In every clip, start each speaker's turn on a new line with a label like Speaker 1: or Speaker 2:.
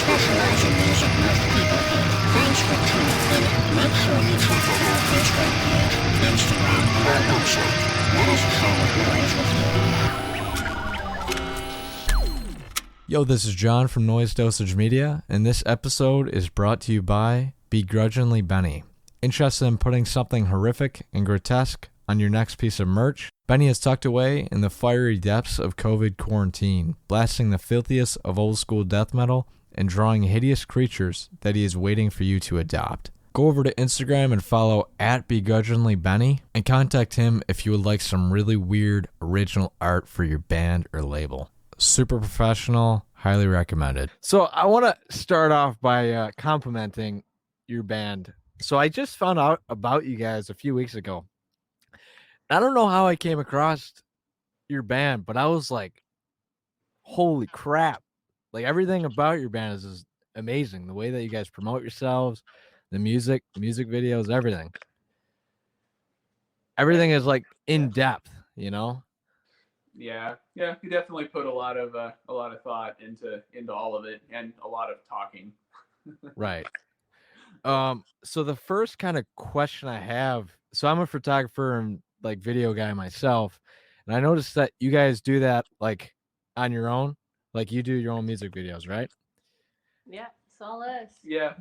Speaker 1: specialize in music most people hate. Thanks for tuning in. Make sure you check out our Facebook page, Instagram, and our website. Let us share the noise with you.
Speaker 2: Yo, this is John from Noise Dosage Media, and this episode is brought to you by Begrudgingly Benny. Interested in putting something horrific and grotesque on your next piece of merch? Benny is tucked away in the fiery depths of COVID quarantine, blasting the filthiest of old school death metal and drawing hideous creatures that he is waiting for you to adopt. Go over to Instagram and follow at BegrudginglyBenny and contact him if you would like some really weird original art for your band or label. Super professional, highly recommended. So I want to start off by complimenting your band. So I just found out about you guys a few weeks ago. I don't know how I came across your band, but I was like, holy crap. Like everything about your band is amazing. The way that you guys promote yourselves, the music videos, everything. Everything is like in depth, you know?
Speaker 3: Yeah, we definitely put a lot of thought into all of it and a lot of talking.
Speaker 2: Right. So the first kind of question I have, so I'm a photographer and like video guy myself, and I noticed that you guys do that like on your own, like you do your own music videos, right?
Speaker 4: Yeah, it's all us.
Speaker 3: Yeah.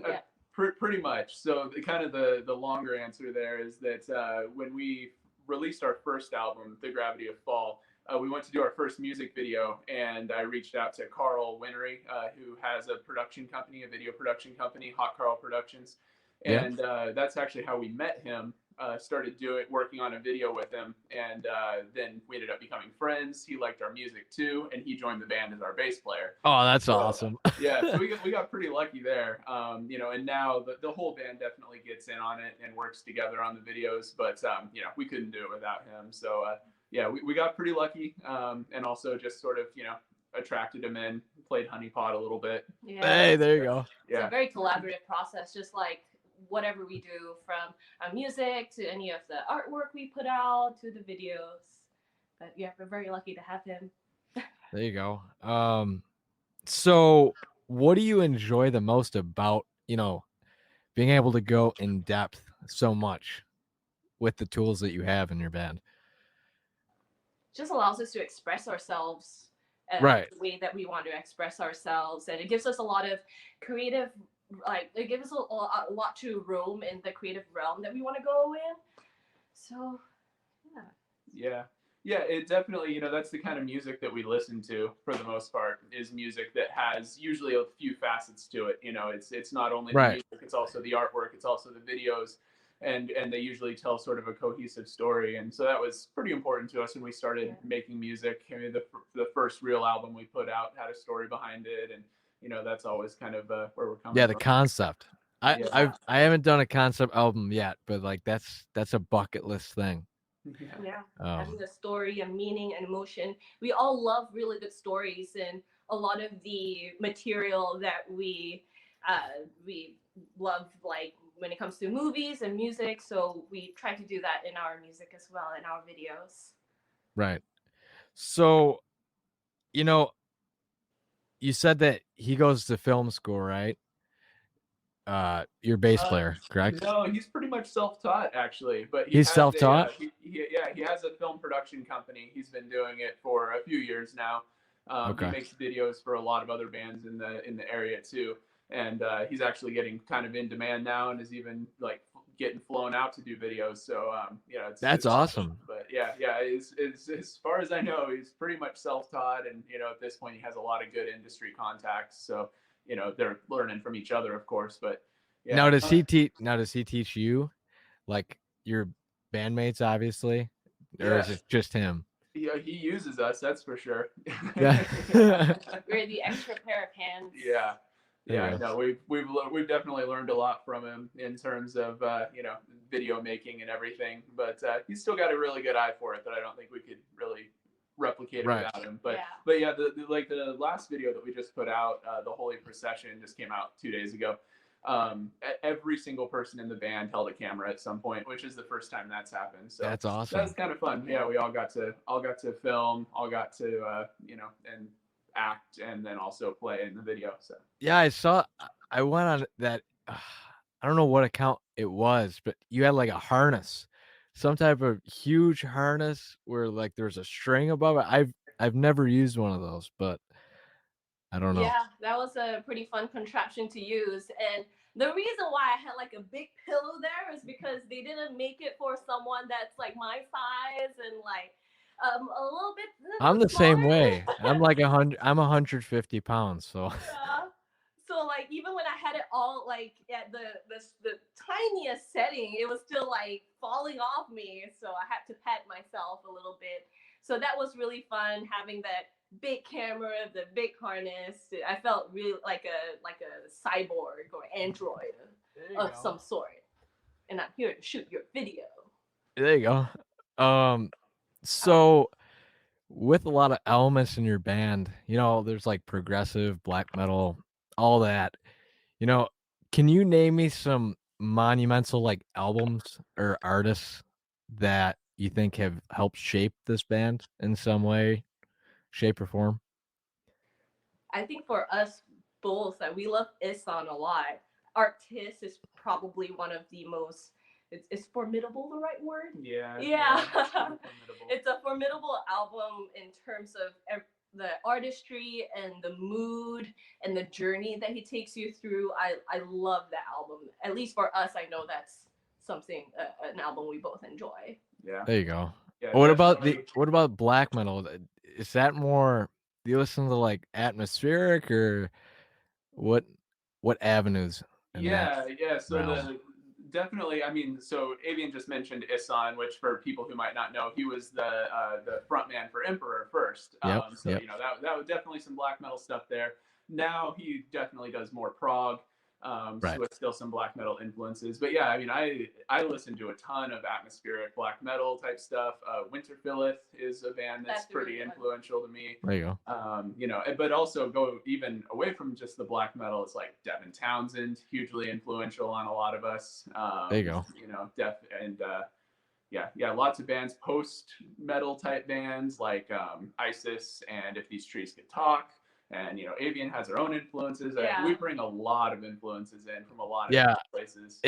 Speaker 3: Pretty much. So the longer answer there is that when we released our first album, The Gravity of Fall, we went to do our first music video, and I reached out to Carl Winery, who has a production company, a video production company, Hot Carl Productions, and that's actually how we met him. Started working on a video with him, and then we ended up becoming friends. He liked our music too, and he joined the band as our bass player.
Speaker 2: Oh, that's awesome.
Speaker 3: So we got pretty lucky there. And now the whole band definitely gets in on it and works together on the videos, but we couldn't do it without him. So we got pretty lucky, and also just sort of attracted him in, played honeypot a little bit.
Speaker 4: Yeah.
Speaker 2: Hey, there you go.
Speaker 4: It's a very collaborative process, just like whatever we do, from our music to any of the artwork we put out to the videos. But yeah, we're very lucky to have him.
Speaker 2: There you go. So what do you enjoy the most about, being able to go in depth so much with the tools that you have in your band?
Speaker 4: Just allows us to express ourselves
Speaker 2: right.
Speaker 4: The way that we want to express ourselves, and it gives us a lot of creative, it gives us a lot to roam in the creative realm that we want to go in. So
Speaker 3: it definitely, that's the kind of music that we listen to for the most part, is music that has usually a few facets to it. It's not only the music, it's also the artwork, it's also the videos, and they usually tell sort of a cohesive story. And so that was pretty important to us when we started making music. I mean, the first real album we put out had a story behind it, and that's always kind of where we're coming from.
Speaker 2: Yeah, the concept. I haven't done a concept album yet, but like that's a bucket list thing.
Speaker 4: Having a story, a meaning, and emotion. We all love really good stories, and a lot of the material that we love, like when it comes to movies and music. So we try to do that in our music as well, in our videos.
Speaker 2: Right. So, you said that he goes to film school, right? Your bass player, correct?
Speaker 3: No, he's pretty much self-taught actually, but
Speaker 2: he's self-taught.
Speaker 3: He has a film production company. He's been doing it for a few years now. He makes videos for a lot of other bands in the area too, and he's actually getting kind of in demand now, and is even like getting flown out to do videos. So it's
Speaker 2: awesome.
Speaker 3: But as far as I know, he's pretty much self-taught, and at this point he has a lot of good industry contacts. So they're learning from each other, of course. But
Speaker 2: now does he teach you, like your bandmates, obviously, or is it just him?
Speaker 3: Yeah, he uses us, that's for sure.
Speaker 2: Yeah.
Speaker 4: We're the extra pair of hands.
Speaker 3: No, we've definitely learned a lot from him in terms of video making and everything, but he's still got a really good eye for it that I don't think we could really replicate it without him. But the last video that we just put out, the Holy Procession, just came out 2 days ago. Every single person in the band held a camera at some point, which is the first time that's happened. So
Speaker 2: that's awesome.
Speaker 3: That's kind of fun. Yeah, we all got to film, all got to and act and then also play in the video. So
Speaker 2: Yeah, I went on that. I don't know what account it was, but you had like a harness, some type of huge harness where like there's a string above it. I've never used one of those, but I don't know.
Speaker 4: Yeah, that was a pretty fun contraption to use. And the reason why I had like a big pillow there is because they didn't make it for someone that's like my size and like a little bit
Speaker 2: I'm the
Speaker 4: smaller.
Speaker 2: same way. I'm like 100. I'm 150 pounds. So
Speaker 4: Yeah. So like even when I had it all like at the tiniest setting, it was still like falling off me. So I had to pat myself a little bit. So that was really fun having that big camera, the big harness. I felt really like a cyborg or android of some sort. And I'm here to shoot your video.
Speaker 2: there you go. So with a lot of elements in your band, there's like progressive, black metal, all that. Can you name me some monumental like albums or artists that you think have helped shape this band in some way, shape or form?
Speaker 4: I think for us both, that we love Isan a lot. Artist is probably one of the most. Is formidable the right word?
Speaker 3: yeah.
Speaker 4: It's a formidable album in terms of the artistry and the mood and the journey that he takes you through. I love that album. At least for us, I know that's something an album we both enjoy.
Speaker 3: Yeah.
Speaker 2: There you go.
Speaker 3: Yeah,
Speaker 2: what
Speaker 3: definitely.
Speaker 2: about black metal? Is that more? Do you listen to like atmospheric or what? What avenues in that
Speaker 3: Yeah. So
Speaker 2: realm?
Speaker 3: definitely. I mean, so Avienne just mentioned Isan, which for people who might not know, he was the front man for Emperor first.
Speaker 2: Yep.
Speaker 3: So
Speaker 2: Yep.
Speaker 3: that was definitely some black metal stuff there. Now he definitely does more prog.
Speaker 2: Right.
Speaker 3: So it's still some black metal influences, but yeah, I mean, I listen to a ton of atmospheric black metal type stuff. Winterfilleth is a band that's pretty
Speaker 4: really
Speaker 3: influential to me.
Speaker 2: There you go.
Speaker 3: But also go even away from just the black metal. It's like Devin Townsend, hugely influential on a lot of us.
Speaker 2: There you go.
Speaker 3: Lots of bands, post metal type bands like ISIS and If These Trees Could Talk. And Avienne has her own influences.
Speaker 4: Yeah.
Speaker 3: We bring a lot of influences in from a lot of
Speaker 2: Yeah.
Speaker 3: different places.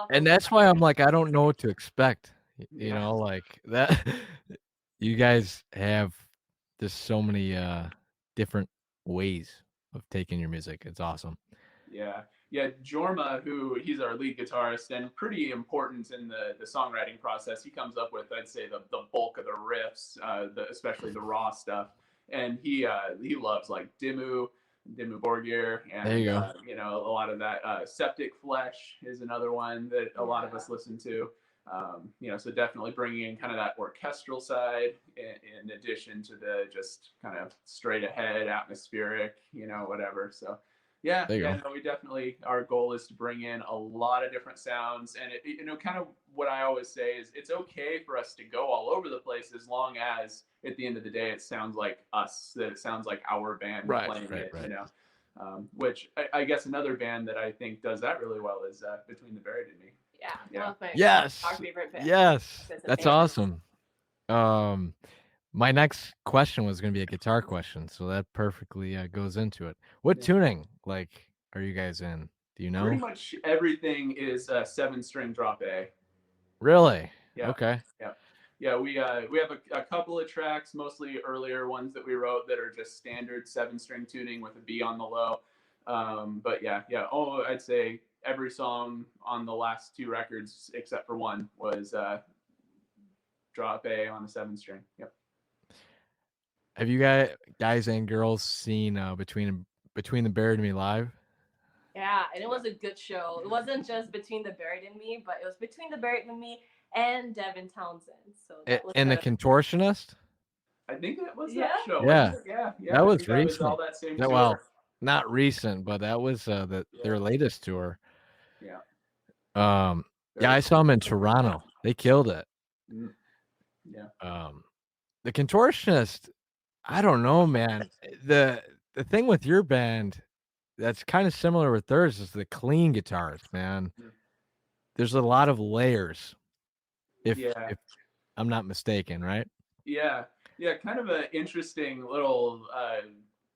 Speaker 2: And that's why I'm like, I don't know what to expect. Like that. You guys have just so many different ways of taking your music. It's awesome.
Speaker 3: Yeah. Jorma, he's our lead guitarist and pretty important in the songwriting process. He comes up with, I'd say, the bulk of the riffs, especially the raw stuff. And he loves like Dimmu Borgir, and
Speaker 2: there you go.
Speaker 3: A lot of that. Septic Flesh is another one that a lot of us listen to. So definitely bringing in kind of that orchestral side in addition to the just kind of straight ahead atmospheric, whatever. So we definitely, our goal is to bring in a lot of different sounds, and kind of what I always say is it's okay for us to go all over the place as long as at the end of the day it sounds like us, that it sounds like our band playing it. Which I guess another band that I think does that really well is Between the Buried and Me.
Speaker 4: Yeah.
Speaker 2: Yes.
Speaker 4: Our favorite band.
Speaker 2: Yes. That's awesome. My next question was going to be a guitar question, so that perfectly goes into it. What tuning are you guys in? Do you know?
Speaker 3: Pretty much everything is 7-string drop A.
Speaker 2: Really?
Speaker 3: Yeah.
Speaker 2: Okay.
Speaker 3: Yeah. We have a couple of tracks, mostly earlier ones that we wrote that are just standard 7-string tuning with a B on the low. But yeah. Oh, I'd say every song on the last 2 records except for one was drop A on a 7-string. Yep.
Speaker 2: Have you guys and girls seen Between the Buried and Me live?
Speaker 4: Yeah, and it was a good show. It wasn't just Between the Buried and Me, but it was Between the Buried and Me and Devin Townsend. So that was
Speaker 2: and the Contortionist.
Speaker 3: I think that was that show.
Speaker 2: Yeah.
Speaker 3: Yeah.
Speaker 2: That was recent.
Speaker 3: Was all that same tour.
Speaker 2: Well, not recent, but that was their latest tour.
Speaker 3: Yeah.
Speaker 2: I saw them in Toronto. They killed it.
Speaker 3: Yeah.
Speaker 2: The Contortionist, I don't know, man. The thing with your band that's kind of similar with theirs is the clean guitars, man. There's a lot of layers. If I'm not mistaken, right?
Speaker 3: Yeah. Kind of an interesting little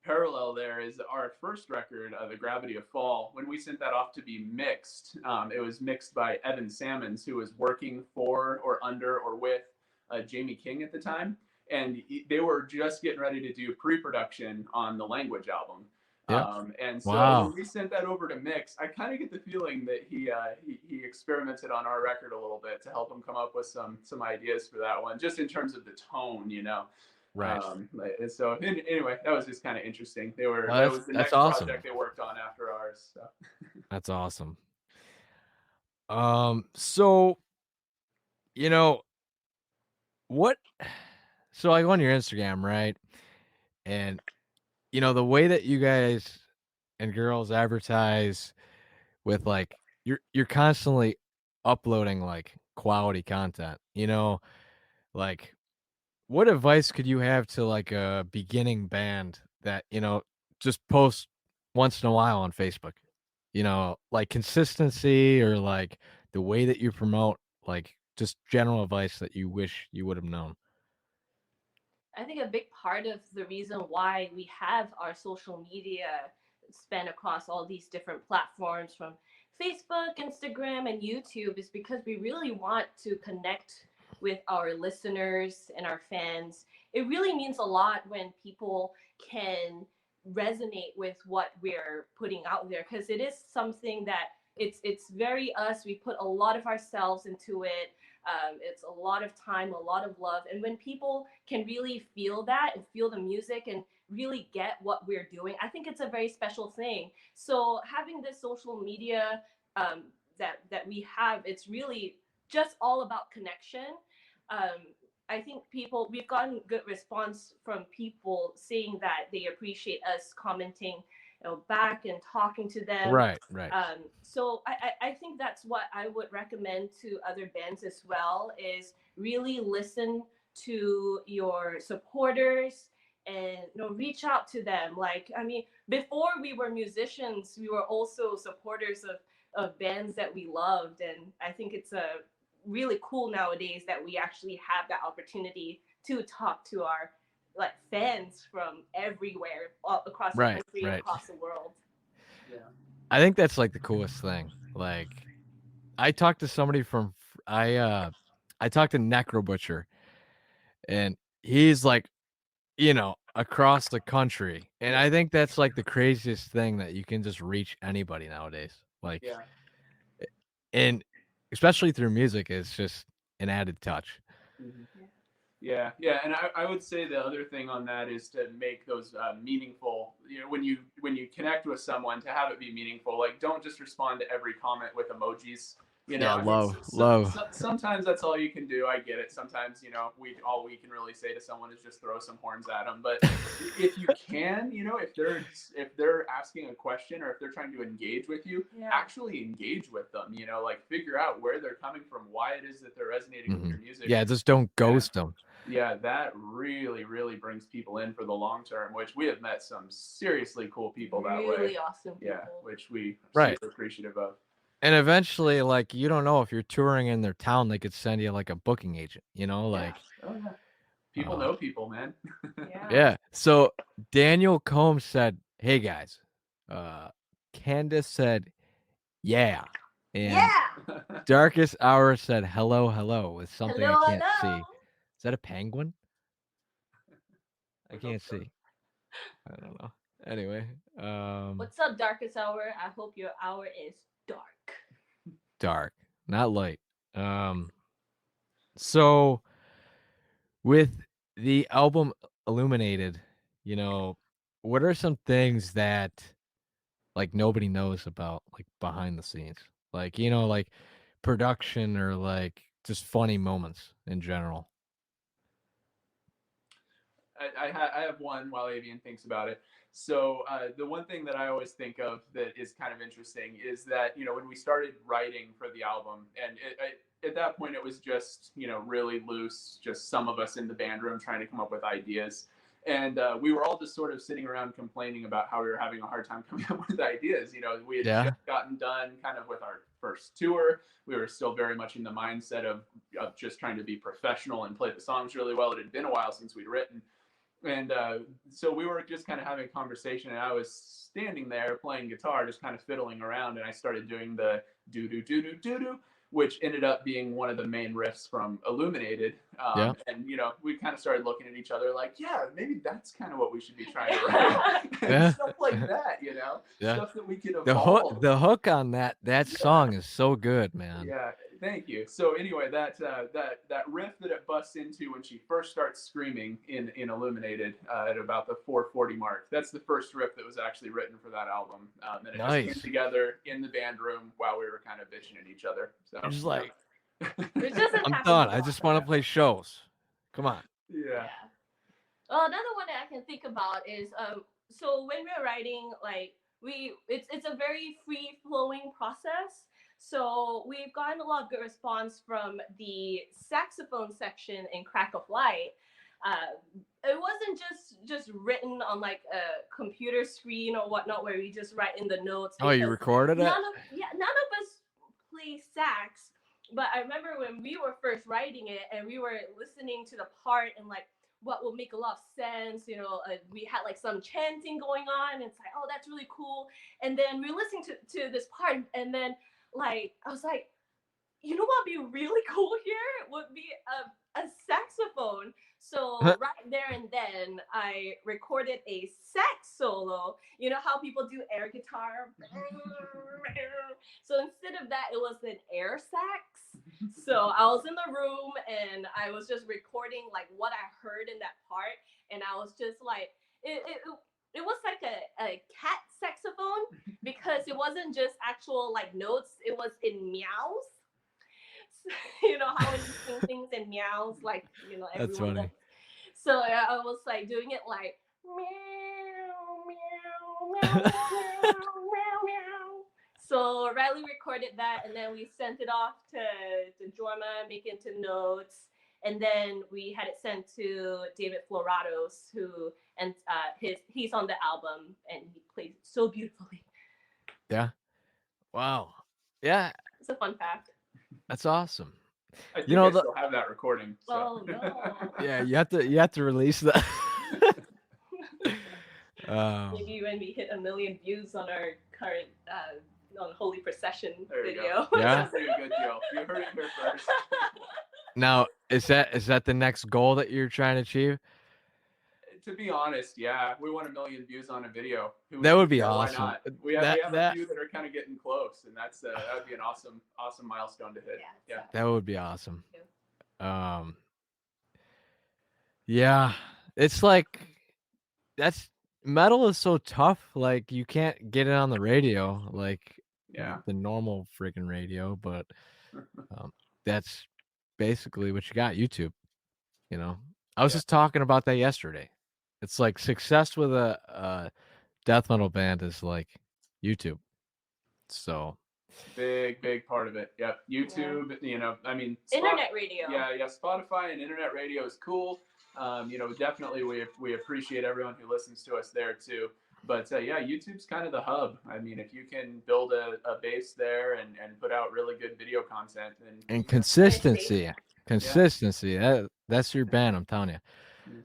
Speaker 3: parallel there is our first record, The Gravity of Fall. When we sent that off to be mixed, it was mixed by Evan Sammons, who was working for or under or with Jamie King at the time. And they were just getting ready to do pre-production on the Language album.
Speaker 2: Yeah.
Speaker 3: And so
Speaker 2: Wow.
Speaker 3: when we sent that over to mix, I kind of get the feeling that he experimented on our record a little bit to help him come up with some ideas for that one, just in terms of the tone, you know.
Speaker 2: Right.
Speaker 3: So anyway, that was just kind of interesting. That was the next
Speaker 2: awesome.
Speaker 3: project they worked on after ours. So.
Speaker 2: That's awesome. So, you know, what? So I go on your Instagram, right? And you know the way that you guys and girls advertise with like you're constantly uploading like quality content. You know, like what advice could you have to like a beginning band that, you know, just post once in a while on Facebook? You know, like consistency or like the way that you promote, like just general advice that you wish you would have known.
Speaker 4: I think a big part of the reason why we have our social media span across all these different platforms from Facebook, Instagram, and YouTube is because we really want to connect with our listeners and our fans. It really means a lot when people can resonate with what we're putting out there, because it is something that it's very us. We put a lot of ourselves into it. It's a lot of time, a lot of love. And when people can really feel that and feel the music and really get what we're doing, I think it's a very special thing. So having this social media that we have, it's really just all about connection. I think we've gotten good response from people saying that they appreciate us commenting, back and talking to them.
Speaker 2: Right.
Speaker 4: So I think that's what I would recommend to other bands as well, is really listen to your supporters and reach out to them. Like, I mean, before we were musicians, we were also supporters of bands that we loved. And I think it's a really cool nowadays that we actually have that opportunity to talk to our like fans from everywhere, all across the country, across the world.
Speaker 3: Yeah.
Speaker 2: I think that's like the coolest thing. Like I talked to somebody from I talked to Necro Butcher, and he's like, you know, across the country. And I think that's like the craziest thing, that you can just reach anybody nowadays. Like,
Speaker 3: yeah.
Speaker 2: And especially through music, it's just an added touch.
Speaker 3: Mm-hmm. Yeah, and I would say the other thing on that is to make those meaningful. You know, when you connect with someone, to have it be meaningful. Like, don't just respond to every comment with emojis. You know,
Speaker 2: love.
Speaker 3: Sometimes that's all you can do. I get it. Sometimes, you know, all we can really say to someone is just throw some horns at them. But if you can, you know, if they're asking a question or if they're trying to engage with you, actually engage with them. You know, like figure out where they're coming from, why it is that they're resonating with your music.
Speaker 2: Yeah, just don't ghost them.
Speaker 3: Yeah, that really, really brings people in for the long term, which we have met some seriously cool people that way.
Speaker 4: Really awesome people.
Speaker 3: Yeah, which we super appreciative of.
Speaker 2: And eventually, like, you don't know if you're touring in their town, they could send you like a booking agent, you know, like.
Speaker 3: People know people, man.
Speaker 2: Yeah. So Daniel Combs said, "Hey guys," Candace said, "Yeah," and Darkest Hour said, "Hello," with something I can't see. Is that a penguin? I can't see. I don't know. Anyway,
Speaker 4: what's up, Darkest Hour? I hope your hour is dark.
Speaker 2: Dark, not light. So with the album Illuminated, you know, what are some things that like nobody knows about, like behind the scenes, like, you know, like production or like just funny moments in general?
Speaker 3: I have one while Avienne thinks about it. So the one thing that I always think of that is kind of interesting is that, you know, when we started writing for the album, and at that point it was just, you know, really loose, just some of us in the band room trying to come up with ideas. And we were all just sort of sitting around complaining about how we were having a hard time coming up with ideas. You know, we had just gotten done kind of with our first tour. We were still very much in the mindset of just trying to be professional and play the songs really well. It had been a while since we'd written. And so we were just kind of having a conversation, and I was standing there playing guitar, just kind of fiddling around, and I started doing the do do do do do do, which ended up being one of the main riffs from Illuminated.
Speaker 2: Yeah.
Speaker 3: And we kind of started looking at each other like, yeah, maybe that's kind of what we should be trying to write.
Speaker 2: Yeah.
Speaker 3: Stuff like that,
Speaker 2: Yeah.
Speaker 3: stuff that we could
Speaker 2: The
Speaker 3: evolve.
Speaker 2: hook on that song is so good, man.
Speaker 3: Yeah, thank you. So anyway, that riff that it busts into when she first starts screaming in Illuminated at about the 440 mark. That's the first riff that was actually written for that album. And it just came together in the band room while we were kind of bitching at each other. So
Speaker 2: I'm just like,
Speaker 4: I'm
Speaker 2: done. I just want to play shows. Come on.
Speaker 3: Yeah.
Speaker 4: Another one that I can think about is so when we're writing, like it's a very free flowing process. So we've gotten a lot of good response from the saxophone section in Crack of Light. It wasn't just written on like a computer screen or whatnot where we just write in the notes.
Speaker 2: Oh, you recorded it?
Speaker 4: None of us play sax, but I remember when we were first writing it and we were listening to the part and like what will make a lot of sense, we had like some chanting going on, and it's like, oh, that's really cool. And then we were listening to this part, and then like I was like, you know what would be really cool here would be a saxophone. So right there and then I recorded a sax solo. You know how people do air guitar? So instead of that, it was an air sax. So I was in the room and I was just recording like what I heard in that part. And I was just like, it was like a cat saxophone because it wasn't just actual like notes. It was in meows. You know how when you sing things in meows, like everyone
Speaker 2: That's funny.
Speaker 4: does. So I was like doing it like meow meow meow meow meow meow. So Riley recorded that, and then we sent it off to Jorma, make it into notes, and then we had it sent to David Florados, he's on the album, and he plays it so beautifully.
Speaker 2: Yeah. Wow. Yeah.
Speaker 4: It's a fun fact.
Speaker 2: That's awesome.
Speaker 3: I think I still have that recording. So.
Speaker 4: Oh no.
Speaker 2: Yeah, you have to release that.
Speaker 4: Maybe when we hit 1 million views on our current on Holy Procession video.
Speaker 2: Yeah.
Speaker 3: That's a good deal. You heard it here first.
Speaker 2: Now, is that the next goal that you're trying to achieve?
Speaker 3: To be honest, yeah, we want 1 million views on a video.
Speaker 2: That would be awesome.
Speaker 3: Why not? We have a few that are kind of getting close, and that would be an awesome milestone to hit. Yeah.
Speaker 2: That would be awesome. Yeah, it's like metal is so tough. Like you can't get it on the radio, like the normal freaking radio. But that's basically what you got. YouTube. I was just talking about that yesterday. It's like success with a death metal band is like YouTube. So
Speaker 3: big part of it. Yep. YouTube,
Speaker 4: internet radio.
Speaker 3: Yeah, Spotify and internet radio is cool. Definitely we appreciate everyone who listens to us there too. But YouTube's kind of the hub. I mean, if you can build a base there and put out really good video content and
Speaker 2: consistency. That's your band, I'm telling you.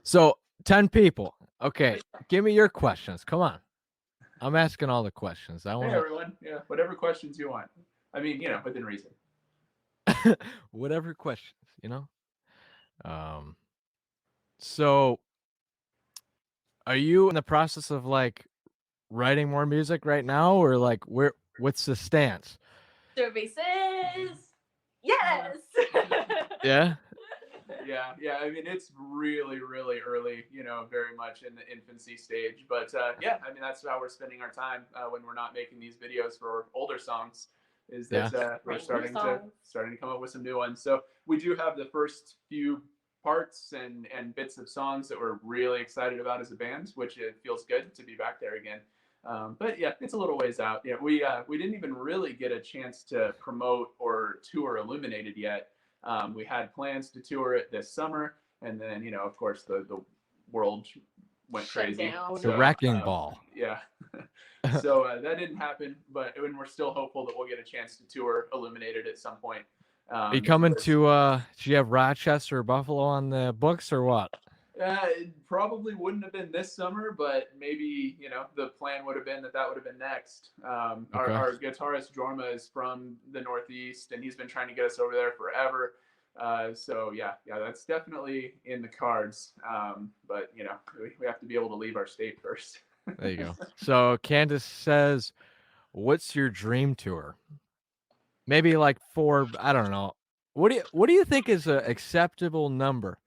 Speaker 2: So 10 people. Okay, give me your questions. Come on. I'm asking all the questions. Hey,
Speaker 3: everyone. Yeah, whatever questions you want. I mean, within reason.
Speaker 2: Whatever questions, So, are you in the process of like writing more music right now, or like what's the stance?
Speaker 4: Services. Yes.
Speaker 2: Yeah.
Speaker 3: Yeah. I mean, it's really, really early, very much in the infancy stage. But that's how we're spending our time when we're not making these videos for older songs. Is that we're starting to come up with some new ones. So we do have the first few parts and bits of songs that we're really excited about as a band, which it feels good to be back there again. But yeah, it's a little ways out. Yeah, we didn't even really get a chance to promote or tour Illuminated yet. We had plans to tour it this summer, and then of course the world went crazy.
Speaker 2: The wrecking ball.
Speaker 3: Yeah. So that didn't happen, but we're still hopeful that we'll get a chance to tour Illuminated at some point.
Speaker 2: Are you coming to do you have Rochester or Buffalo on the books or what?
Speaker 3: It probably wouldn't have been this summer, but maybe, the plan would have been that would have been next.
Speaker 2: Okay.
Speaker 3: Our guitarist Jorma is from the Northeast, and he's been trying to get us over there forever. So yeah, that's definitely in the cards. But we have to be able to leave our state first.
Speaker 2: There you go. So Candace says, "What's your dream tour?" Maybe like 4. I don't know. What do you think is an acceptable number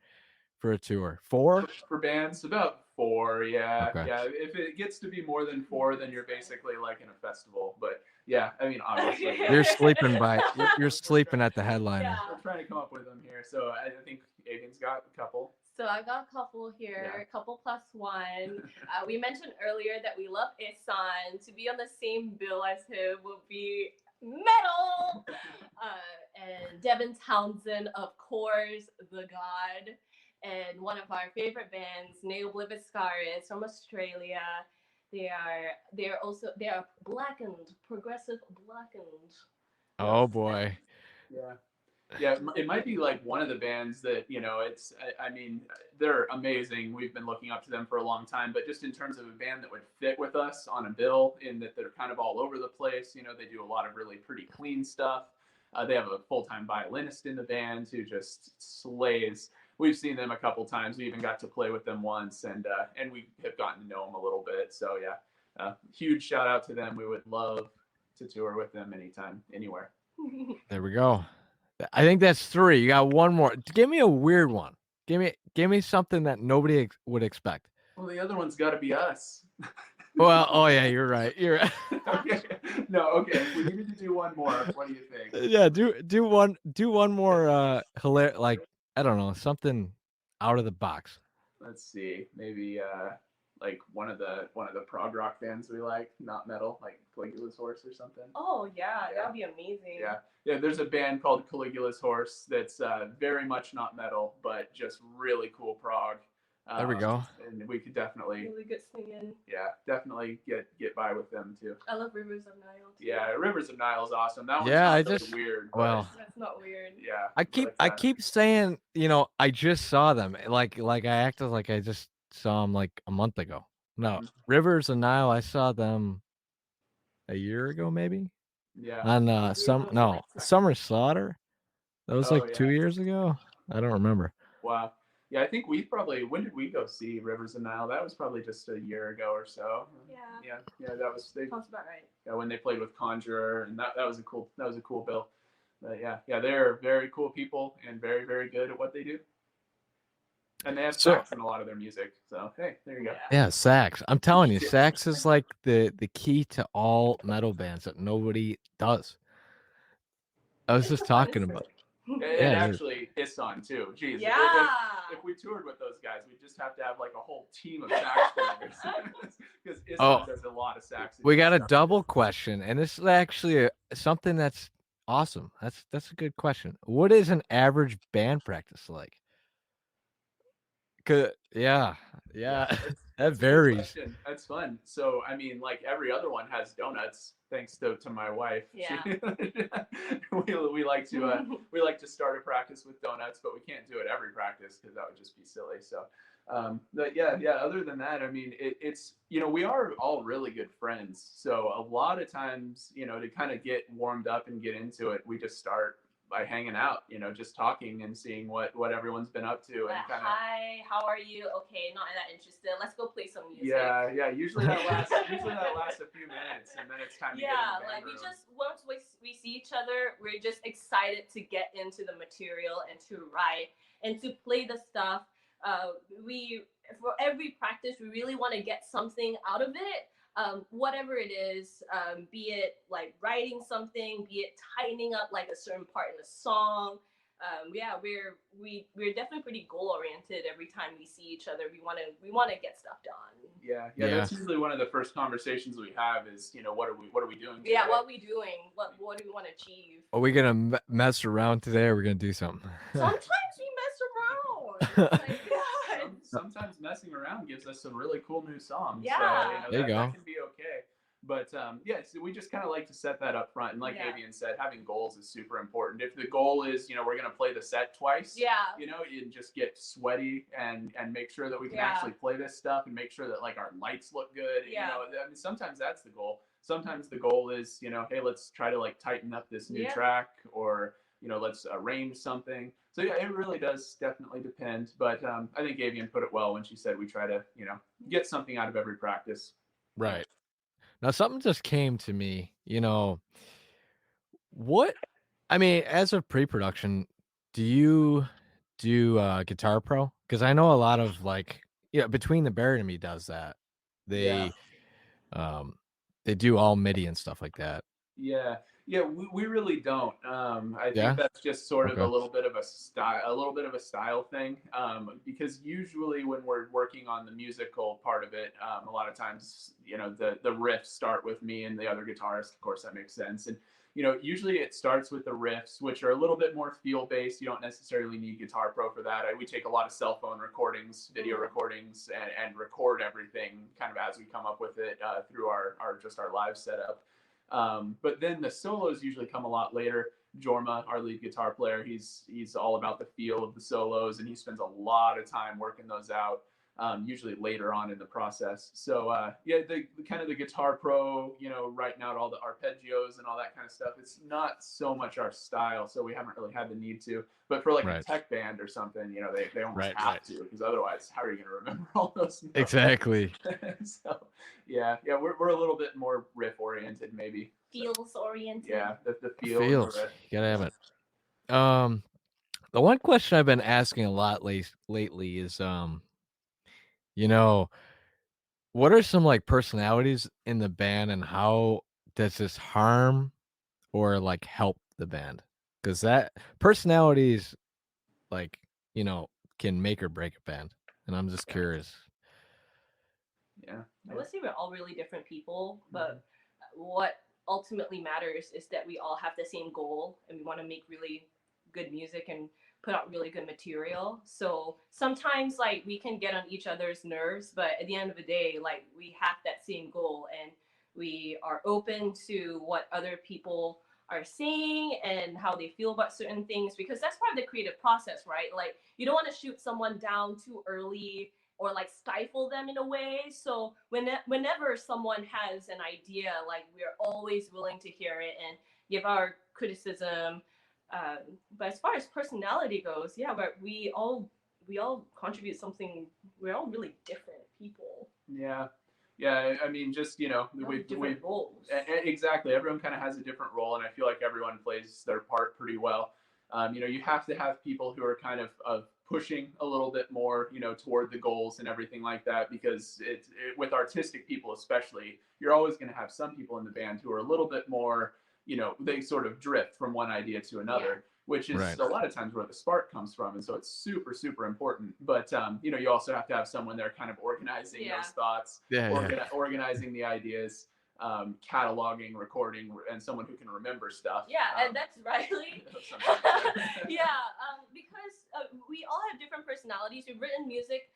Speaker 2: for a tour? 4?
Speaker 3: For bands, about 4. Yeah,
Speaker 2: Okay.
Speaker 3: yeah. If it gets to be more than 4, then you're basically like in a festival. But yeah, I mean, obviously,
Speaker 2: You're sleeping you're sleeping at the headliner.
Speaker 4: Yeah.
Speaker 3: we're trying to come up with them here. So I think Avienne's got a couple.
Speaker 4: So I got a couple here,
Speaker 3: Yeah.
Speaker 4: a couple plus one. We mentioned earlier that we love Isan. To be on the same bill as him would be metal. And Devin Townsend, of course, the god. And one of our favorite bands, Neobliviscaris from Australia. They are blackened, progressive blackened.
Speaker 2: Oh boy.
Speaker 3: Yeah. Yeah, it might be like one of the bands that, I mean, they're amazing. We've been looking up to them for a long time, but just in terms of a band that would fit with us on a bill, in that they're kind of all over the place. They do a lot of really pretty clean stuff. They have a full-time violinist in the band who just slays. We've seen them a couple times. We even got to play with them once, and we have gotten to know them a little bit. So yeah, huge shout out to them. We would love to tour with them anytime, anywhere.
Speaker 2: There we go. I think that's 3. You got one more. Give me a weird one. Give me something that nobody would expect.
Speaker 3: Well, the other one's got to be us.
Speaker 2: Well, oh yeah, you're right. You're right.
Speaker 3: Okay. No, okay. We needed to do one more. What do you think?
Speaker 2: Yeah, do one more hilarious, like, I don't know, something out of the box.
Speaker 3: Let's see. Maybe like one of the prog rock bands we like, not metal, like Caligula's Horse or something.
Speaker 4: Oh yeah, that would be amazing.
Speaker 3: Yeah. There's a band called Caligula's Horse that's very much not metal, but just really cool prog.
Speaker 2: There we go.
Speaker 3: And we could definitely,
Speaker 4: really good singing.
Speaker 3: yeah, definitely get by with them too.
Speaker 4: I love Rivers of Nile too.
Speaker 3: Yeah, Rivers of Nile is awesome. That one's
Speaker 2: Yeah,
Speaker 3: not so weird.
Speaker 2: Well,
Speaker 4: that's not weird.
Speaker 3: Yeah.
Speaker 2: I keep saying, I just saw them. Like I acted like I just saw them like a month ago. No, Rivers of Nile, I saw them a year ago, maybe.
Speaker 3: Yeah.
Speaker 2: On Summer Slaughter. That was like 2 years ago. I don't remember.
Speaker 3: Wow. Yeah, I think when did we go see Rivers of Nile? That was probably just a year ago or so.
Speaker 4: Yeah.
Speaker 3: Yeah, that was
Speaker 4: Sounds about right.
Speaker 3: Yeah, when they played with Conjurer, and that was a cool bill. But yeah, they're very cool people and very, very good at what they do. And they have sax in a lot of their music. So hey, there you go.
Speaker 2: Yeah, sax. I'm telling you, sax is like the key to all metal bands that nobody does. I was just talking about.
Speaker 3: And actually, Isan too. Jeez.
Speaker 4: Yeah.
Speaker 3: If we toured with those guys, we'd just have to have like a whole team of sax players. Because Isan does a lot of sax.
Speaker 2: We got a double question, and this is actually something that's awesome. That's a good question. What is an average band practice like? Yeah, that varies.
Speaker 3: That's fun. So I mean, like every other one has donuts, thanks to my wife.
Speaker 4: Yeah.
Speaker 3: we like to start a practice with donuts, but we can't do it every practice because that would just be silly. So, but yeah. Other than that, I mean, it's we are all really good friends. So a lot of times, to kind of get warmed up and get into it, we just start by hanging out, just talking and seeing what everyone's been up to, and kind of,
Speaker 4: hi, how are you? Okay, not that interested. Let's go play some music.
Speaker 3: Yeah. Usually that lasts a few minutes, and then it's time to get in the band room.
Speaker 4: We just once we see each other, we're just excited to get into the material and to write and to play the stuff. For every practice, we really want to get something out of it. Whatever it is, be it like writing something, be it tightening up like a certain part in a song. We're definitely pretty goal oriented. Every time we see each other, we want to get stuff done.
Speaker 3: Yeah. That's usually one of the first conversations we have is, what are we doing today?
Speaker 4: Yeah, what are we doing? What do we want to achieve?
Speaker 2: Are we gonna mess around today, or are we gonna do something?
Speaker 4: Sometimes we mess around. Like,
Speaker 3: sometimes messing around gives us some really cool new songs.
Speaker 4: Yeah.
Speaker 3: So,
Speaker 2: there you go.
Speaker 3: That can be okay. But yeah, so we just kind of like to set that up front. And like
Speaker 4: Yeah.
Speaker 3: Avienne said, having goals is super important. If the goal is, we're going to play the set twice,
Speaker 4: Yeah.
Speaker 3: You just get sweaty and make sure that we can
Speaker 4: Yeah.
Speaker 3: actually play this stuff and make sure that like our lights look good.
Speaker 4: Yeah.
Speaker 3: I mean, sometimes that's the goal. Sometimes the goal is, hey, let's try to like tighten up this new
Speaker 4: Yeah.
Speaker 3: track, or let's arrange something. So yeah, it really does definitely depend. But I think Avienne put it well when she said we try to, get something out of every practice.
Speaker 2: Right. Now, something just came to me, what, I mean, as a pre-production, do you do Guitar Pro? Because I know a lot of like, Between the Bear and Me does that. They, they do all MIDI and stuff like that.
Speaker 3: Yeah, yeah, we really don't. I
Speaker 2: Yeah?
Speaker 3: think that's just sort of a
Speaker 2: Okay.
Speaker 3: little bit of a style thing. Because usually when we're working on the musical part of it, a lot of times, the riffs start with me and the other guitarist. Of course, that makes sense. And usually it starts with the riffs, which are a little bit more feel based. You don't necessarily need Guitar Pro for that. We take a lot of cell phone recordings, video recordings, and record everything kind of as we come up with it through our live setup. But then the solos usually come a lot later. Jorma, our lead guitar player, he's all about the feel of the solos, and he spends a lot of time working those out. Usually later on in the process. So yeah, the kind of the Guitar Pro, writing out all the arpeggios and all that kind of stuff. It's not so much our style, so we haven't really had the need to. But for like a tech band or something, they almost have to, because otherwise, how are you going to remember all those notes?
Speaker 2: Exactly.
Speaker 3: So yeah, we're a little bit more riff oriented, maybe.
Speaker 4: Feels oriented.
Speaker 3: Yeah, the feel.
Speaker 2: Feels. You gotta have it. The one question I've been asking a lot lately is, what are some like personalities in the band, and how does this harm or like help the band? Because that personalities, like, can make or break a band, and I'm just curious.
Speaker 3: Yeah,
Speaker 4: I would say we're all really different people, but what ultimately matters is that we all have the same goal, and we want to make really good music and put out really good material. So sometimes like we can get on each other's nerves, but at the end of the day, like we have that same goal, and we are open to what other people are saying and how they feel about certain things, because that's part of the creative process, right? Like you don't want to shoot someone down too early or like stifle them in a way. So whenever someone has an idea, like we're always willing to hear it and give our criticism. But as far as personality goes, yeah, but we all contribute something. We're all really different people.
Speaker 3: Yeah, I mean, just
Speaker 4: we different roles.
Speaker 3: Exactly. Everyone kind of has a different role, and I feel like everyone plays their part pretty well. You have to have people who are kind of pushing a little bit more, toward the goals and everything like that, because with artistic people especially, you're always going to have some people in the band who are a little bit more, they sort of drift from one idea to another, which is a lot of times where the spark comes from. And so it's super, super important. But, you also have to have someone there kind of organizing those thoughts, organizing the ideas, cataloging, recording, and someone who can remember stuff.
Speaker 4: Yeah, and that's Riley. Because we all have different personalities. We've written music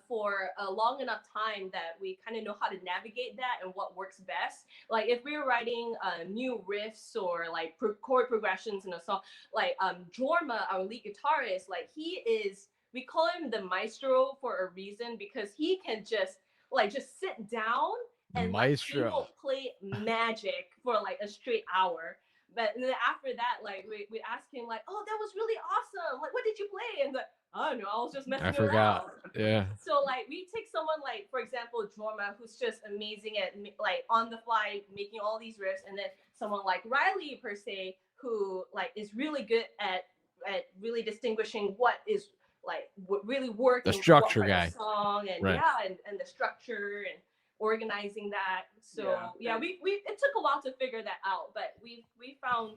Speaker 4: for a long enough time that we kind of know how to navigate that and what works best. Like if we're writing new riffs or like chord progressions in a song, like Jorma, our lead guitarist, like we call him the maestro for a reason, because he can just sit down and like he will play magic for like a straight hour. But then after that, like we ask him like, "Oh, that was really awesome! Like, what did you play?" And like, "I don't know, I was just messing around." I forgot.
Speaker 2: Yeah.
Speaker 4: So like we take someone like, for example, Jorma, who's just amazing at like on the fly making all these riffs, and then someone like Riley per se, who like is really good at really distinguishing what is like really working.
Speaker 2: The structure guy.
Speaker 4: The song and and the structure and organizing that. So we it took a while to figure that out, but we found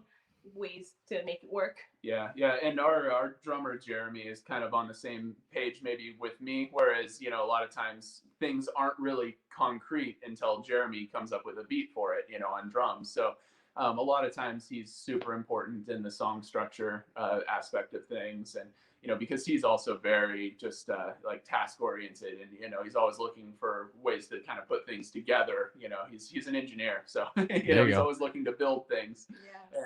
Speaker 4: ways to make it work.
Speaker 3: Yeah, and our drummer Jeremy is kind of on the same page maybe with me, whereas a lot of times things aren't really concrete until Jeremy comes up with a beat for it, on drums. So a lot of times he's super important in the song structure aspect of things, and because he's also very just like task oriented, and he's always looking for ways to kind of put things together. He's an engineer, so he's always looking to build things.
Speaker 4: Yeah.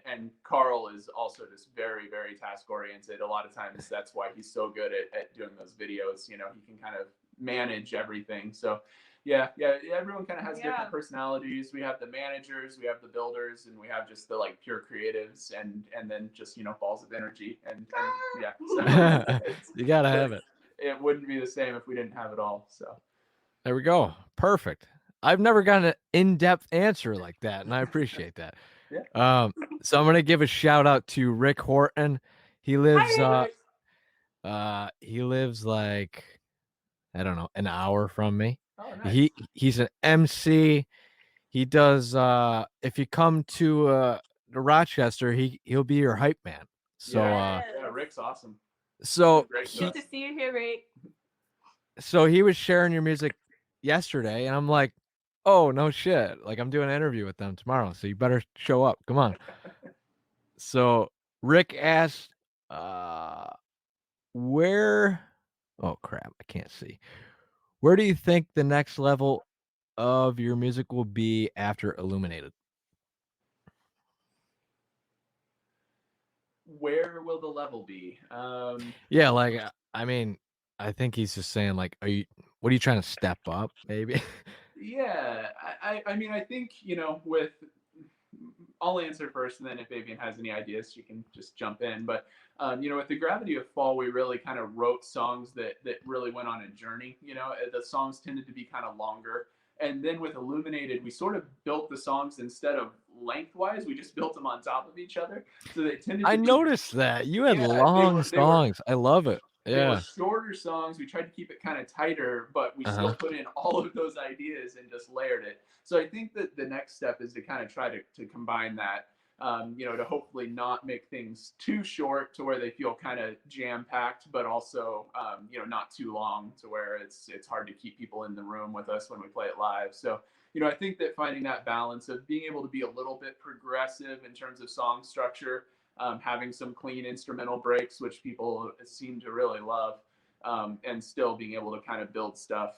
Speaker 3: And Carl is also just very, very task oriented. A lot of times that's why he's so good at doing those videos. He can kind of manage everything. So yeah, everyone kind of has different personalities. We have the managers, we have the builders, and we have just the like pure creatives, and then just balls of energy, and yeah. So
Speaker 2: you gotta have it.
Speaker 3: It wouldn't be the same if we didn't have it all. So
Speaker 2: there we go. Perfect. I've never gotten an in-depth answer like that, and I appreciate that.
Speaker 3: Yeah.
Speaker 2: So I'm gonna give a shout out to Rick Horton. He lives like, I don't know, an hour from me.
Speaker 3: Oh, nice.
Speaker 2: He's an MC. He does if you come to Rochester, he'll be your hype man. So
Speaker 3: yeah, Rick's awesome.
Speaker 2: So
Speaker 4: good to see you here, Rick.
Speaker 2: So he was sharing your music yesterday, and I'm like, oh no shit. Like, I'm doing an interview with them tomorrow, so you better show up. Come on. So Rick asked where oh crap, I can't see. Where do you think the next level of your music will be after Illuminated?
Speaker 3: Where will the level be?
Speaker 2: Yeah, like, I mean, I think he's just saying, like, what are you trying to step up, maybe?
Speaker 3: Yeah, I mean, I think, with, I'll answer first, and then if Avienne has any ideas, she can just jump in. But, with the Gravity of Fall, we really kind of wrote songs that really went on a journey. The songs tended to be kind of longer. And then with Illuminated, we sort of built the songs instead of lengthwise, we just built them on top of each other. So they tended to
Speaker 2: noticed that. You had long songs. I love it. Yeah.
Speaker 3: They were shorter songs. We tried to keep it kind of tighter, but we still put in all of those ideas and just layered it. So I think that the next step is to kind of try to combine that, to hopefully not make things too short to where they feel kind of jam-packed, but also, not too long to where it's hard to keep people in the room with us when we play it live. So, I think that finding that balance of being able to be a little bit progressive in terms of song structure, having some clean instrumental breaks, which people seem to really love, and still being able to kind of build stuff,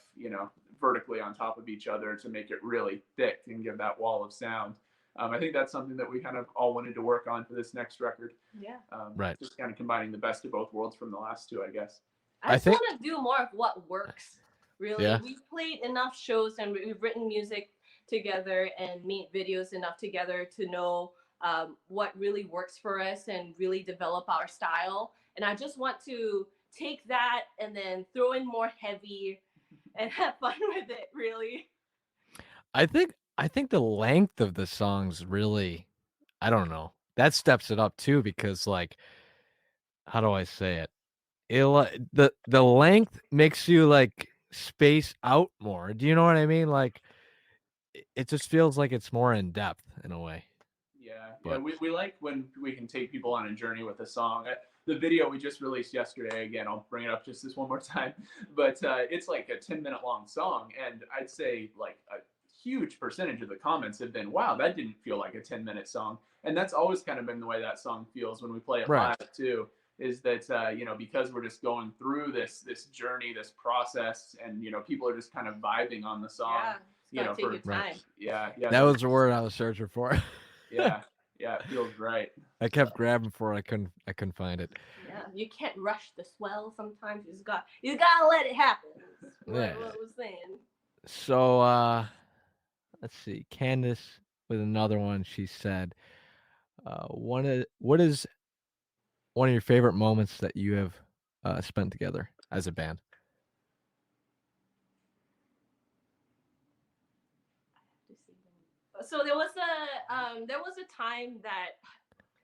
Speaker 3: vertically on top of each other to make it really thick and give that wall of sound. I think that's something that we kind of all wanted to work on for this next record.
Speaker 4: Yeah.
Speaker 2: Right.
Speaker 3: Just kind of combining the best of both worlds from the last two, I guess.
Speaker 4: I just want to do more of what works, really.
Speaker 2: Yeah.
Speaker 4: We've played enough shows and we've written music together and made videos enough together to know what really works for us and really develop our style. And I just want to take that and then throw in more heavy and have fun with it, really.
Speaker 2: I think the length of the songs really, I don't know, that steps it up too, because, like, how do I say it? The length makes you like space out more. Do you know what I mean? Like, it just feels like it's more in depth in a way.
Speaker 3: Yeah, we like when we can take people on a journey with a song. The video we just released yesterday, again, I'll bring it up just this one more time, but it's like a 10-minute long song, and I'd say like a huge percentage of the comments have been, wow, that didn't feel like a 10-minute song. And that's always kind of been the way that song feels when we play it live too, is that, because we're just going through this journey, this process, and, people are just kind of vibing on the song.
Speaker 4: Yeah, take your time.
Speaker 3: Yeah.
Speaker 2: That was the word I was searching for.
Speaker 3: Yeah, it feels right.
Speaker 2: I kept grabbing for it. I couldn't find it.
Speaker 4: Yeah, you can't rush the swell sometimes. You gotta let it happen. That's what I was saying.
Speaker 2: So let's see. Candace with another one, she said, what is one of your favorite moments that you have spent together as a band?
Speaker 4: So there was a time that,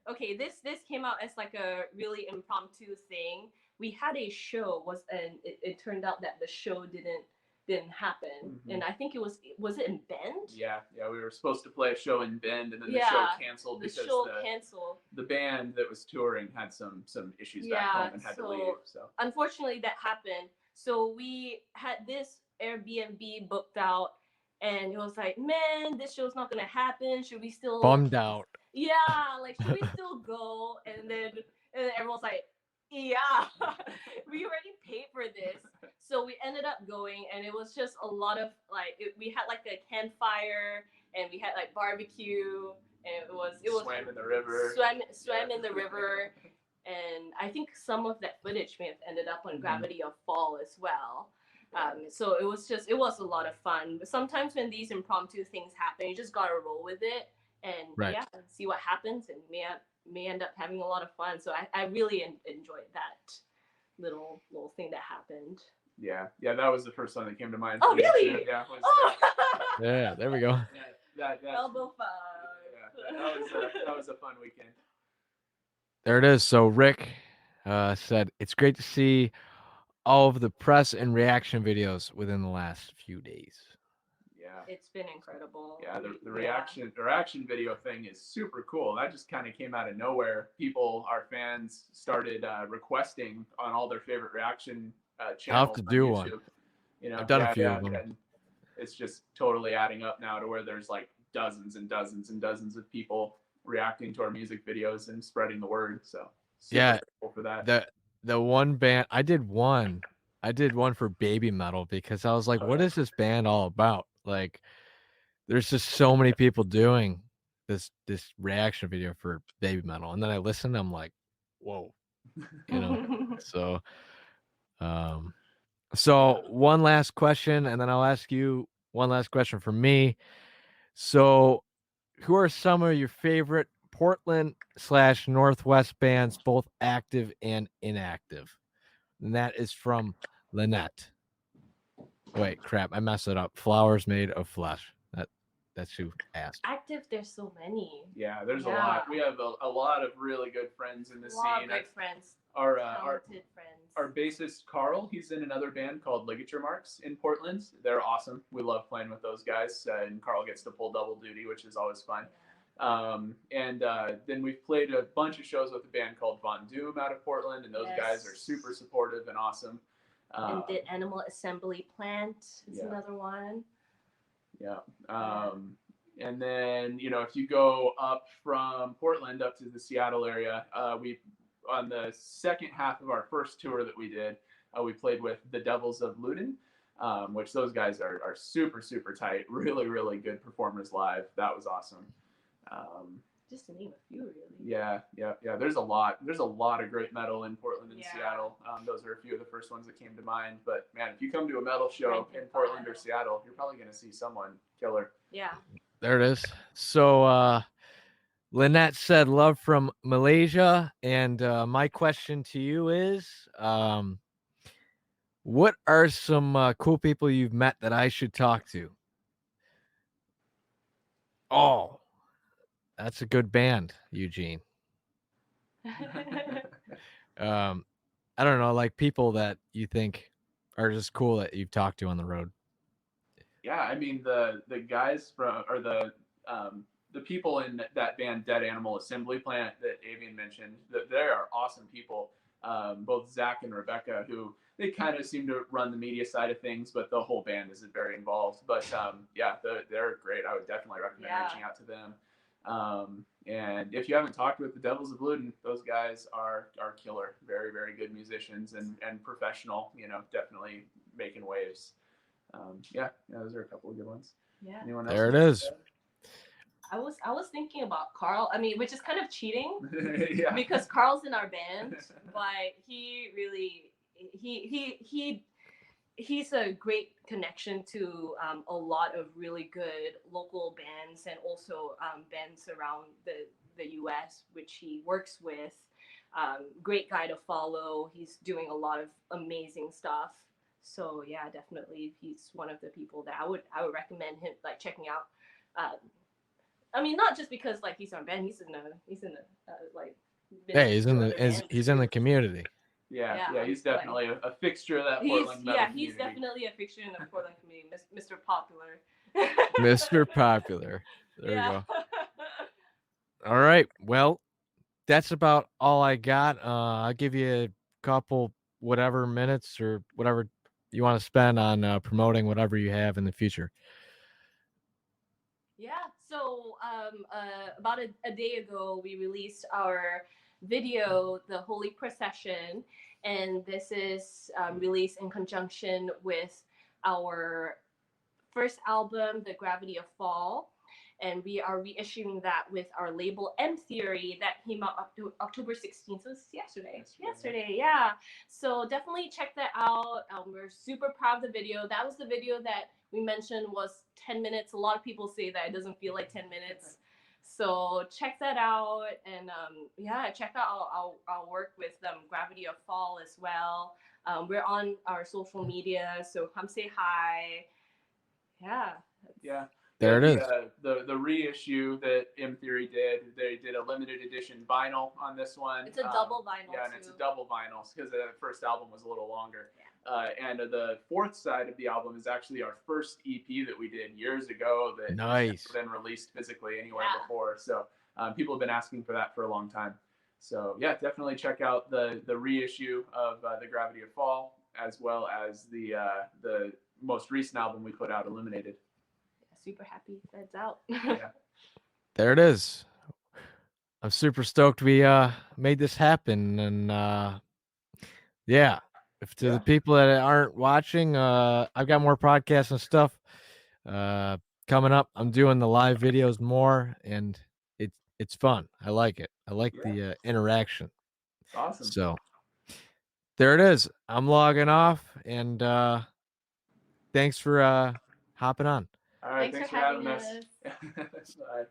Speaker 4: okay, this came out as like a really impromptu thing. We had a show, and it turned out that the show didn't happen. And I think it was it in Bend?
Speaker 3: Yeah, we were supposed to play a show in Bend, and then the show canceled because the band that was touring had some issues back home and had to leave. So
Speaker 4: unfortunately that happened. So we had this Airbnb booked out, and it was like, man, this show's not gonna happen. Should we still
Speaker 2: bummed out?
Speaker 4: Yeah, like, should we still go? And then And then everyone's like, yeah, we already paid for this. So we ended up going, and it was just a lot of like we had like a campfire, and we had like barbecue, and it was
Speaker 3: swam in the river.
Speaker 4: Swam in the river, and I think some of that footage may have ended up on Gravity of Fall as well. So it was a lot of fun. But sometimes when these impromptu things happen, you just gotta roll with it and yeah, see what happens, and may end up having a lot of fun. So I really enjoyed that little thing that happened.
Speaker 3: Yeah, that was the first one that came to mind.
Speaker 4: Oh, really?
Speaker 3: Yeah.
Speaker 2: Yeah, there we go.
Speaker 3: That
Speaker 4: elbow five.
Speaker 3: Yeah, that was a fun weekend.
Speaker 2: There it is. So Rick said it's great to see all of the press and reaction videos within the last few days.
Speaker 3: Yeah,
Speaker 4: it's been incredible.
Speaker 3: Yeah, the reaction video thing is super cool. That just kind of came out of nowhere. Our fans started requesting on all their favorite reaction channels.
Speaker 2: I'll have to do one.
Speaker 3: You know,
Speaker 2: I've done a few of them.
Speaker 3: And it's just totally adding up now to where there's like dozens and dozens and dozens of people reacting to our music videos and spreading the word. So
Speaker 2: yeah,
Speaker 3: cool for that.
Speaker 2: The one band I did one for Baby Metal because I was like, what is this band all about? Like, there's just so many people doing this reaction video for Baby Metal, and then I listened, I'm like, whoa, you know. So one last question, and then I'll ask you one last question from me. So, who are some of your favorite Portland/Northwest bands, both active and inactive? And that is from Lynette. Wait, crap, I messed it up. Flowers Made of Flesh. That's who asked.
Speaker 4: Active, there's so many.
Speaker 3: Yeah, there's a lot. We have a lot of really good friends in the scene.
Speaker 4: A lot of great friends.
Speaker 3: Talented
Speaker 4: friends.
Speaker 3: Our bassist Carl, he's in another band called Ligature Marks in Portland. They're awesome. We love playing with those guys, and Carl gets to pull double duty, which is always fun. Then we've played a bunch of shows with a band called Von Doom out of Portland, and those guys are super supportive and awesome.
Speaker 4: And the Animal Assembly Plant is another one.
Speaker 3: Yeah. And then, if you go up from Portland up to the Seattle area, on the second half of our first tour that we did, we played with the Devils of Loudon, which those guys are super, super tight. Really, really good performers live. That was awesome.
Speaker 4: Just to name a few, really.
Speaker 3: Yeah. There's a lot of great metal in Portland and Seattle. Those are a few of the first ones that came to mind. But man, if you come to a metal show in Portland or Seattle, you're probably going to see someone killer.
Speaker 4: Yeah.
Speaker 2: There it is. So Lynette said love from Malaysia. And my question to you is, what are some cool people you've met that I should talk to? Oh, that's a good band, Eugene. I don't know, like people that you think are just cool that you've talked to on the road.
Speaker 3: Yeah, I mean the guys the people in that band Dead Animal Assembly Plant that Avienne mentioned, that they are awesome people. Both Zach and Rebecca, who they kind of seem to run the media side of things, but the whole band is very involved. But they're great. I would definitely recommend reaching out to them. And if you haven't talked with the Devils of Loudon, those guys are killer. Very, very good musicians and professional, definitely making waves. Those are a couple of good ones.
Speaker 4: Yeah.
Speaker 3: Anyone else?
Speaker 2: There it is.
Speaker 4: I was thinking about Carl. I mean, which is kind of cheating.
Speaker 3: Yeah.
Speaker 4: Because Carl's in our band, but he's a great connection to a lot of really good local bands and also bands around the US, which he works with. Great guy to follow. He's doing a lot of amazing stuff. So yeah, definitely he's one of the people that I would recommend him like checking out. I mean, not just because like he's on band. He's in
Speaker 2: he's in the community.
Speaker 3: Yeah, he's definitely a fixture of that Portland metal community.
Speaker 4: He's definitely a fixture in the Portland community, Mr. Popular.
Speaker 2: Mr. Popular. There we go. All right. Well, that's about all I got. I'll give you a couple whatever minutes or whatever you want to spend on promoting whatever you have in the future.
Speaker 4: Yeah. So about a day ago, we released our video, The Holy Procession, and this is released in conjunction with our first album, The Gravity of Fall. And we are reissuing that with our label M Theory that came out October 16th. So it's yesterday, yeah. So definitely check that out. We're super proud of the video. That was the video that we mentioned was 10 minutes. A lot of people say that it doesn't feel like 10 minutes. So check that out. And check out our work with Gravity of Fall as well. We're on our social media, so come say hi. Yeah.
Speaker 2: There it is.
Speaker 3: The reissue that M Theory did, they did a limited edition vinyl on this one.
Speaker 4: It's a double vinyl.
Speaker 3: Yeah, and it's a double vinyl because the first album was a little longer. Yeah. And the fourth side of the album is actually our first EP that we did years ago that has never been released physically anywhere before. So people have been asking for that for a long time. So yeah, definitely check out the reissue of The Gravity of Fall, as well as the most recent album we put out, Illuminated.
Speaker 4: Super happy that's out.
Speaker 3: Yeah.
Speaker 2: There it is. I'm super stoked we made this happen. And if to the people that aren't watching, I've got more podcasts and stuff coming up. I'm doing the live videos more, and it's fun. I like it. I like the interaction.
Speaker 3: Awesome.
Speaker 2: So there it is. I'm logging off, and thanks for hopping on.
Speaker 3: All right, thanks for having us. Bye.